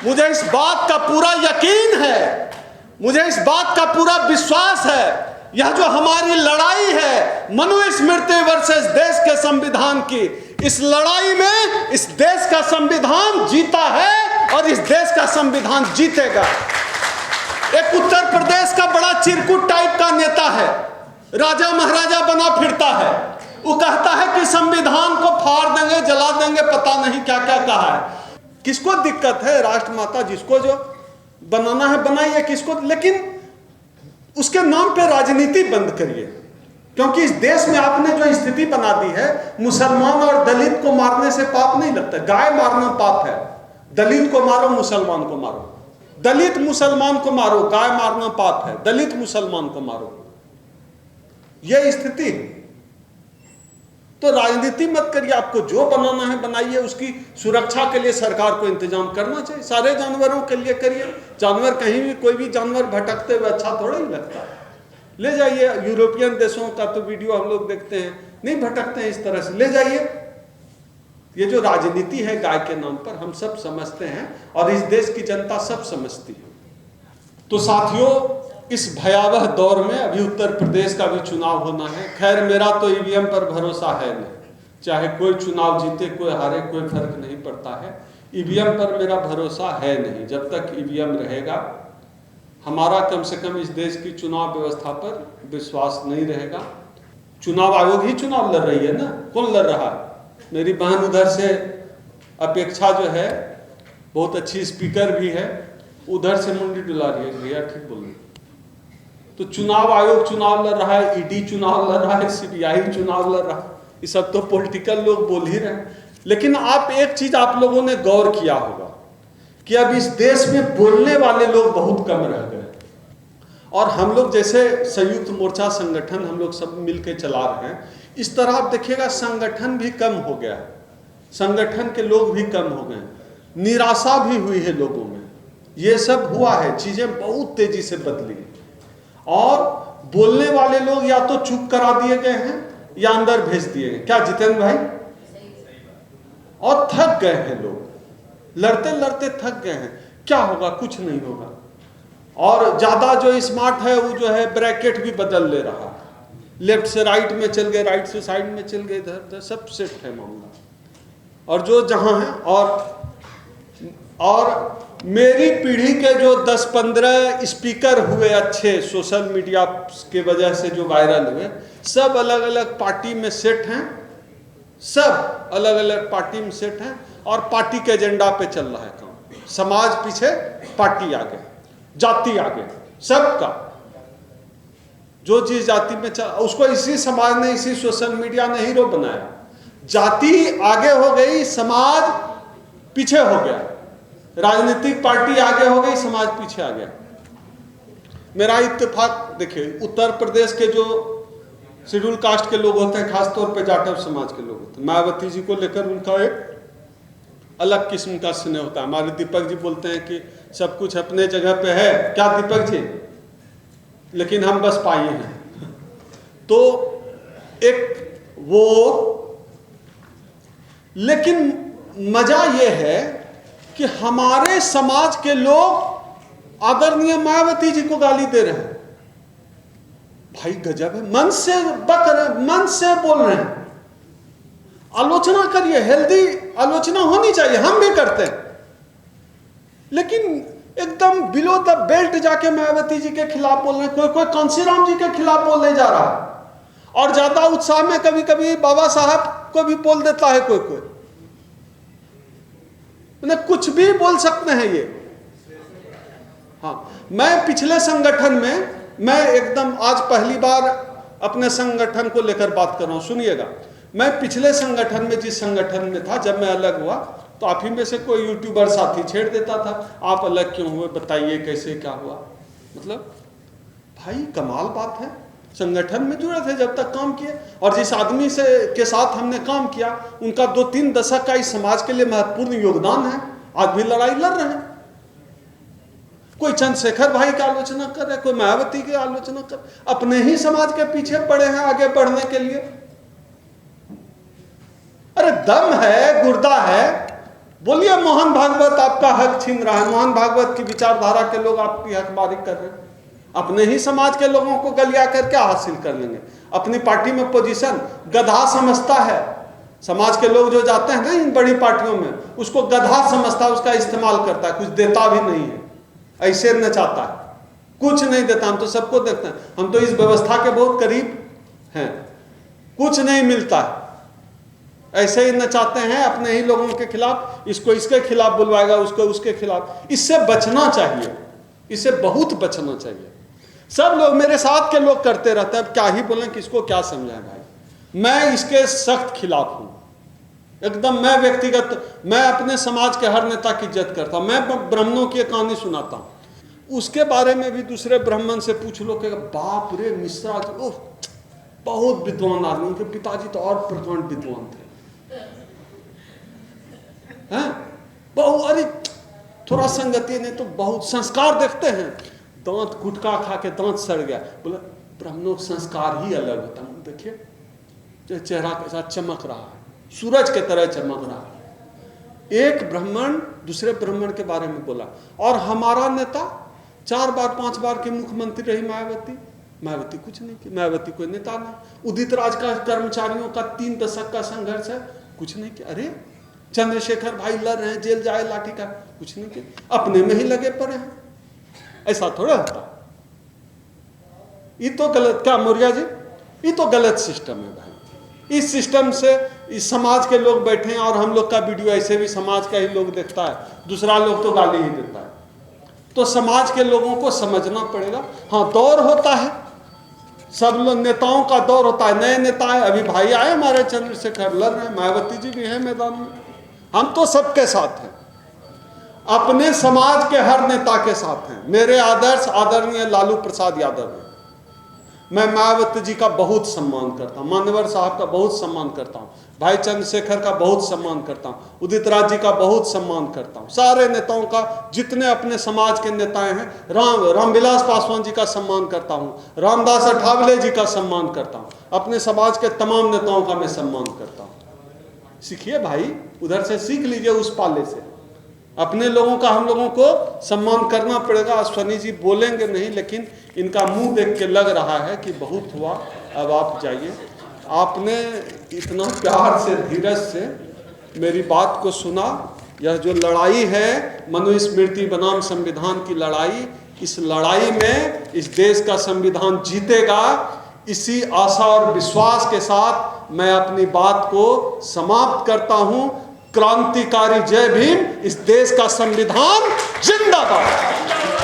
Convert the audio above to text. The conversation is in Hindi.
मुझे इस बात का पूरा यकीन है, मुझे इस बात का पूरा विश्वास है, यह जो हमारी लड़ाई है मनुस्मृति वर्सेस देश के संविधान की, इस लड़ाई में इस देश का संविधान जीता है और इस देश का संविधान जीतेगा। एक उत्तर प्रदेश का बड़ा चिरकुट टाइप का नेता है, राजा महाराजा बना फिरता है, वो कहता है कि संविधान को फाड़ देंगे, जला देंगे, पता नहीं क्या क्या कहा है। किसको दिक्कत है? राष्ट्रमाता जिसको जो बनाना है बनाइए, किसको, लेकिन उसके नाम पे राजनीति बंद करिए। क्योंकि इस देश में आपने जो स्थिति बना दी है, मुसलमान और दलित को मारने से पाप नहीं लगता, गाय मारना पाप है। दलित को मारो, मुसलमान को मारो, दलित मुसलमान को मारो, गाय मारना पाप है, दलित मुसलमान को मारो, यह स्थिति। तो राजनीति मत करिए, आपको जो बनाना है बनाइए, उसकी सुरक्षा के लिए सरकार को इंतजाम करना चाहिए। सारे जानवरों के लिए करिए, जानवर कहीं भी, कोई भी जानवर भटकते हुए अच्छा थोड़ा ही लगता है। ले जाइए, यूरोपियन देशों का तो वीडियो हम लोग देखते हैं, नहीं भटकते हैं इस तरह से, ले जाइए। ये जो राजनीति है गाय के नाम पर, हम सब समझते हैं और इस देश की जनता सब समझती है। तो साथियों, इस भयावह दौर में अभी उत्तर प्रदेश का भी चुनाव होना है। खैर, मेरा तो ईवीएम पर भरोसा है नहीं, चाहे कोई चुनाव जीते कोई हारे कोई फर्क नहीं पड़ता है। ईवीएम पर मेरा भरोसा है नहीं। जब तक ईवीएम रहेगा, हमारा कम से कम इस देश की चुनाव व्यवस्था पर विश्वास नहीं रहेगा। चुनाव आयोग ही चुनाव लड़ रही है ना, कौन लड़ रहा है? मेरी बहन उधर से अपेक्षा जो है, बहुत अच्छी स्पीकर भी है, उधर से मुंडी डुला रही है, भैया ठीक बोल रहे। तो चुनाव आयोग चुनाव लड़ रहा है, ईडी चुनाव लड़ रहा है, सीबीआई चुनाव लड़ रहा है, ये सब तो पॉलिटिकल लोग बोल ही रहे हैं। लेकिन आप एक चीज आप लोगों ने गौर किया होगा कि अब इस देश में बोलने वाले लोग बहुत कम रह गए। और हम लोग जैसे संयुक्त मोर्चा संगठन हम लोग सब मिलकर चला रहे हैं, इस तरह आप देखिएगा संगठन भी कम हो गया, संगठन के लोग भी कम हो गए, निराशा भी हुई है लोगों में। ये सब हुआ है, चीजें बहुत तेजी से बदली और बोलने वाले लोग या तो चुप करा दिए गए हैं या अंदर भेज दिए गए। क्या जितेंद्र भाई? और थक गए हैं लोग, लड़ते लड़ते थक गए हैं। क्या होगा? कुछ नहीं होगा। और ज्यादा जो स्मार्ट है वो जो है ब्रैकेट भी बदल ले रहा, लेफ्ट से राइट में चल गए, राइट से साइड में चल गए, इधर उधर सब सेट है मामला। और जो जहां है और मेरी पीढ़ी के जो 10-15 स्पीकर हुए अच्छे सोशल मीडिया के वजह से जो वायरल हुए, सब अलग अलग पार्टी में सेट हैं, सब अलग अलग पार्टी में सेट हैं और पार्टी के एजेंडा पे चल रहा है काम। समाज पीछे, पार्टी आगे, जाति आगे, सबका जो चीज जाति में चल, उसको इसी समाज ने, इसी सोशल मीडिया ने हीरो बनाया। जाति आगे हो गई, समाज पीछे हो गया, राजनीतिक पार्टी आगे हो गई, समाज पीछे आ गया। मेरा इत्तेफाक देखिए, उत्तर प्रदेश के जो शेड्यूल कास्ट के लोग होते हैं, खासतौर पे जाटव समाज के लोग होते हैं, मायावती जी को लेकर उनका एक अलग किस्म का स्नेह होता है। हमारे दीपक जी बोलते हैं कि सब कुछ अपने जगह पे है, क्या दीपक जी, लेकिन हम बस पाए हैं। तो एक वो, लेकिन मजा ये है कि हमारे समाज के लोग आदरणीय मायावती जी को गाली दे रहे हैं। भाई गजब है, मन से बक रहे, मन से बोल रहे हैं। आलोचना करिए, हेल्दी आलोचना होनी चाहिए, हम भी करते हैं, लेकिन एकदम बिलो द बेल्ट जाके मायावती जी के खिलाफ बोल रहे हैं। कोई कोई कांसीराम जी के खिलाफ बोलने जा रहा है और ज्यादा उत्साह में कभी कभी बाबा साहब को भी बोल देता है कोई कोई, कुछ भी बोल सकते हैं ये। हाँ, मैं पिछले संगठन में, मैं एकदम आज पहली बार अपने संगठन को लेकर बात कर रहा हूं, सुनिएगा। मैं पिछले संगठन में, जिस संगठन में था, जब मैं अलग हुआ तो आप ही में से कोई यूट्यूबर साथी छेड़ देता था, आप अलग क्यों हुए, बताइए कैसे क्या हुआ। मतलब भाई कमाल बात है, संगठन में जुड़े थे जब तक काम किए, और जिस आदमी से के साथ हमने काम किया उनका 2-3 दशक का इस समाज के लिए महत्वपूर्ण योगदान है, आज भी लड़ाई लड़ रहे हैं। कोई चंद्रशेखर भाई की आलोचना कर रहे, कोई मायावती की आलोचना कर, अपने ही समाज के पीछे पड़े हैं आगे बढ़ने के लिए। अरे दम है, गुर्दा है बोलिए मोहन भागवत आपका हक छीन रहा है, मोहन भागवत की विचारधारा के लोग आपकी हकमारी कर रहे हैं। अपने ही समाज के लोगों को गलिया कर क्या हासिल कर लेंगे? अपनी पार्टी में पोजीशन गधा समझता है। समाज के लोग जो जाते हैं ना इन बड़ी पार्टियों में, उसको गधा समझता है, उसका इस्तेमाल करता है, कुछ देता भी नहीं है, ऐसे नचाता है, कुछ नहीं देता। हम तो सबको देखते हैं, हम तो इस व्यवस्था के बहुत करीब हैं, कुछ नहीं मिलता है, ऐसे ही नचाते हैं अपने ही लोगों के खिलाफ, इसको इसके खिलाफ बुलवाएगा, उसको उसके खिलाफ। इससे बचना चाहिए, इससे बहुत बचना चाहिए। सब लोग मेरे साथ के लोग करते रहते हैं, अब क्या ही बोलें, किसको क्या समझाएं भाई। मैं इसके सख्त खिलाफ हूं एकदम। मैं व्यक्तिगत, मैं अपने समाज के हर नेता की इज्जत करता हूं। मैं ब्राह्मणों की कहानी सुनाता हूं, उसके बारे में भी दूसरे ब्राह्मण से पूछ लो कि बाप रे मिश्रा जी, ओह बहुत विद्वान आदमी, उनके पिताजी तो और प्रकांड विद्वान थे, बहु अरे थोड़ा संगति नहीं तो बहुत संस्कार देखते हैं, दांत गुटखा खा के दांत सड़ गया, बोला ब्राह्मणों का संस्कार ही अलग होता है। देखिए जो चेहरा के साथ चमक रहा है, सूरज के तरह चमक रहा है। एक ब्राह्मण दूसरे ब्राह्मण के बारे में बोला, और हमारा नेता 4 बार 5 बार की मुख्यमंत्री रही मायावती, मायावती कुछ नहीं की, मायावती कोई नेता नहीं। उदित राज का कर्मचारियों का 3 दशक का संघर्ष है, कुछ नहीं किया। अरे चंद्रशेखर भाई लड़ रहे हैं, जेल जाए लाठी का, कुछ नहीं किया, अपने में ही लगे पड़े हैं। ऐसा थोड़ा होता, ये तो गलत, क्या मौर्या जी, ये तो गलत सिस्टम है भाई। इस सिस्टम से इस समाज के लोग बैठे हैं, और हम लोग का वीडियो ऐसे भी समाज का ही लोग देखता है, दूसरा लोग तो गाली ही देता है। तो समाज के लोगों को समझना पड़ेगा। हाँ दौर होता है, सब लोग नेताओं का दौर होता है, नए नेता है, अभी भाई आए हमारे चंद्रशेखर लड़ रहे हैं, मायावती जी भी है मैदान में, हम तो सबके साथ हैं, अपने समाज के हर नेता के साथ हैं। मेरे आदर्श आदरणीय लालू प्रसाद यादव हैं, मैं मायावती जी का बहुत सम्मान करता हूँ, मान्यवर साहब का बहुत सम्मान करता हूँ, भाई चंद्रशेखर का बहुत सम्मान करता हूँ, उदित राज जी का बहुत सम्मान करता हूँ, सारे नेताओं का, जितने अपने समाज के नेताएं हैं, रामविलास पासवान जी का सम्मान करता हूँ, रामदास अठावले जी का सम्मान करता हूँ, अपने समाज के तमाम नेताओं का मैं सम्मान करता हूँ। सीखिए भाई, उधर से सीख लीजिए, उस पाले से। अपने लोगों का हम लोगों को सम्मान करना पड़ेगा। अश्वनी जी बोलेंगे नहीं, लेकिन इनका मुंह देख के लग रहा है कि बहुत हुआ, अब आप जाइए। आपने इतना प्यार से धीरज से मेरी बात को सुना। यह जो लड़ाई है मनुस्मृति बनाम संविधान की लड़ाई, इस लड़ाई में इस देश का संविधान जीतेगा, इसी आशा और विश्वास के साथ मैं अपनी बात को समाप्त करता हूं। क्रांतिकारी जय भीम, इस देश का संविधान जिंदाबाद।